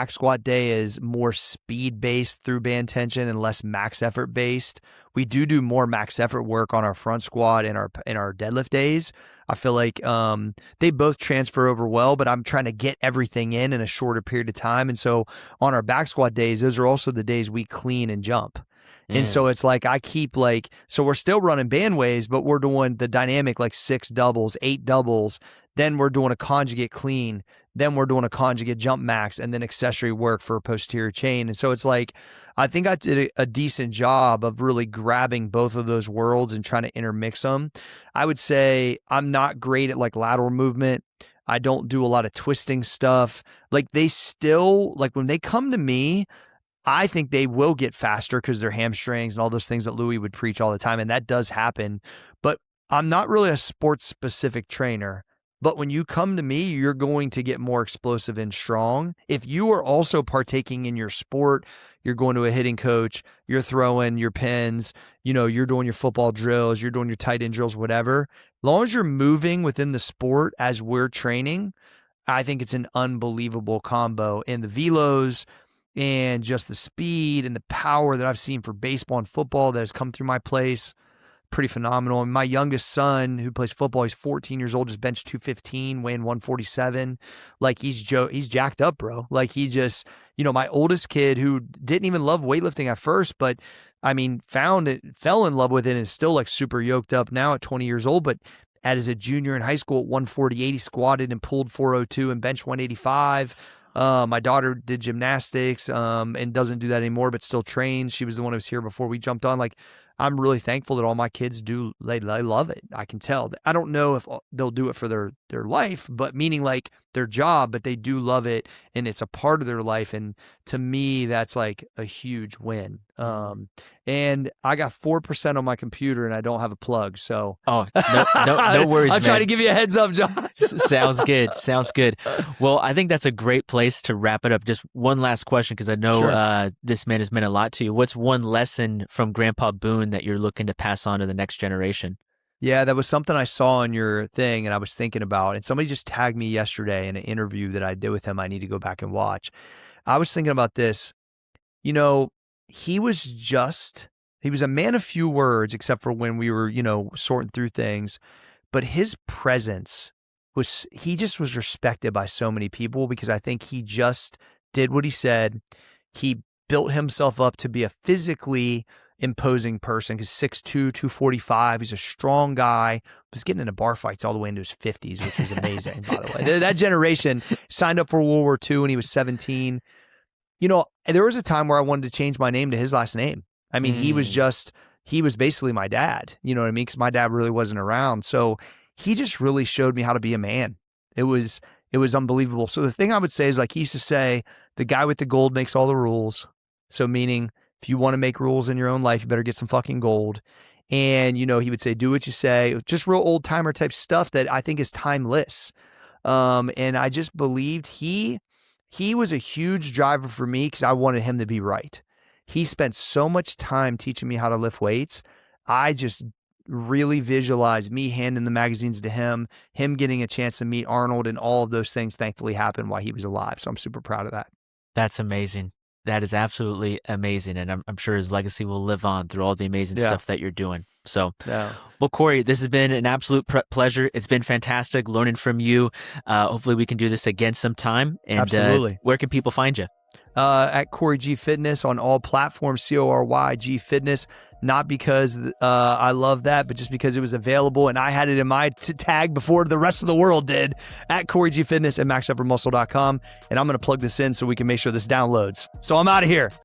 squat day is more speed based through band tension and less max effort based. We do more max effort work on our front squat and our deadlift days. I feel like they both transfer over well, but I'm trying to get everything in a shorter period of time. And so on our back squat days, those are also the days we clean and jump. And so it's like I keep so we're still running band waves, but we're doing the dynamic like 6 doubles, 8 doubles. Then we're doing a Conjugate clean. Then we're doing a Conjugate jump max and then accessory work for a posterior chain. And so it's like, I think I did a decent job of really grabbing both of those worlds and trying to intermix them. I would say I'm not great at like lateral movement. I don't do a lot of twisting stuff. Like they still, like when they come to me, I think they will get faster because their hamstrings and all those things that Louie would preach all the time. And that does happen. But I'm not really a sports specific trainer. But when you come to me, you're going to get more explosive and strong. If you are also partaking in your sport, you're going to a hitting coach, you're throwing your pins, you're doing your football drills, you're doing your tight end drills, whatever. As long as you're moving within the sport as we're training, I think it's an unbelievable combo. And the velos and just the speed and the power that I've seen for baseball and football that has come through my place, pretty phenomenal. And my youngest son, who plays football, he's 14 years old, just benched 215, weighing 147. Like he's jacked up, bro. Like he just, my oldest kid who didn't even love weightlifting at first, but I mean, found it, fell in love with it, and is still like super yoked up now at 20 years old. But as a junior in high school at 148, he squatted and pulled 402 and bench 185. My daughter did gymnastics and doesn't do that anymore, but still trains. She was the one who was here before we jumped on. Like, I'm really thankful that all my kids they love it. I can tell. I don't know if they'll do it for their life, but meaning like their job, but they do love it and it's a part of their life. And to me, that's like a huge win. And I got 4% on my computer and I don't have a plug. So no worries. I'm trying to give you a heads up, John. Sounds good. Well, I think that's a great place to wrap it up. Just one last question, because I know this man has meant a lot to you. What's one lesson from Grandpa Boone that you're looking to pass on to the next generation? Yeah, that was something I saw on your thing and I was thinking about. And somebody just tagged me yesterday in an interview that I did with him. I need to go back and watch. I was thinking about this. He was a man of few words, except for when we were, sorting through things. But his presence he just was respected by so many people because I think he just did what he said. He built himself up to be a physically imposing person because 6'2", 245. He's a strong guy. Was getting into bar fights all the way into his 50s, which was amazing, by the way. That generation signed up for World War II when he was 17. There was a time where I wanted to change my name to his last name. I mean, he was basically my dad, you know what I mean? Because my dad really wasn't around. So he just really showed me how to be a man. It was unbelievable. So the thing I would say is, like he used to say, the guy with the gold makes all the rules. So meaning, If you want to make rules in your own life, you better get some fucking gold. And, you know, he would say, do what you say, just real old timer type stuff that I think is timeless. And I just believed he was a huge driver for me because I wanted him to be right. He spent so much time teaching me how to lift weights. I just really visualized me handing the magazines to him getting a chance to meet Arnold, and all of those things thankfully happened while he was alive. So I'm super proud of that. That's amazing. That is absolutely amazing. And I'm sure his legacy will live on through all the amazing stuff that you're doing. So, well, Cory, this has been an absolute pleasure. It's been fantastic learning from you. Hopefully we can do this again sometime. And absolutely. Where can people find you? At Cory G Fitness on all platforms, CORY G Fitness. Not because I love that, but just because it was available and I had it in my tag before the rest of the world did. At Cory G Fitness and maxuppermuscle.com. And I'm going to plug this in so we can make sure this downloads. So I'm out of here.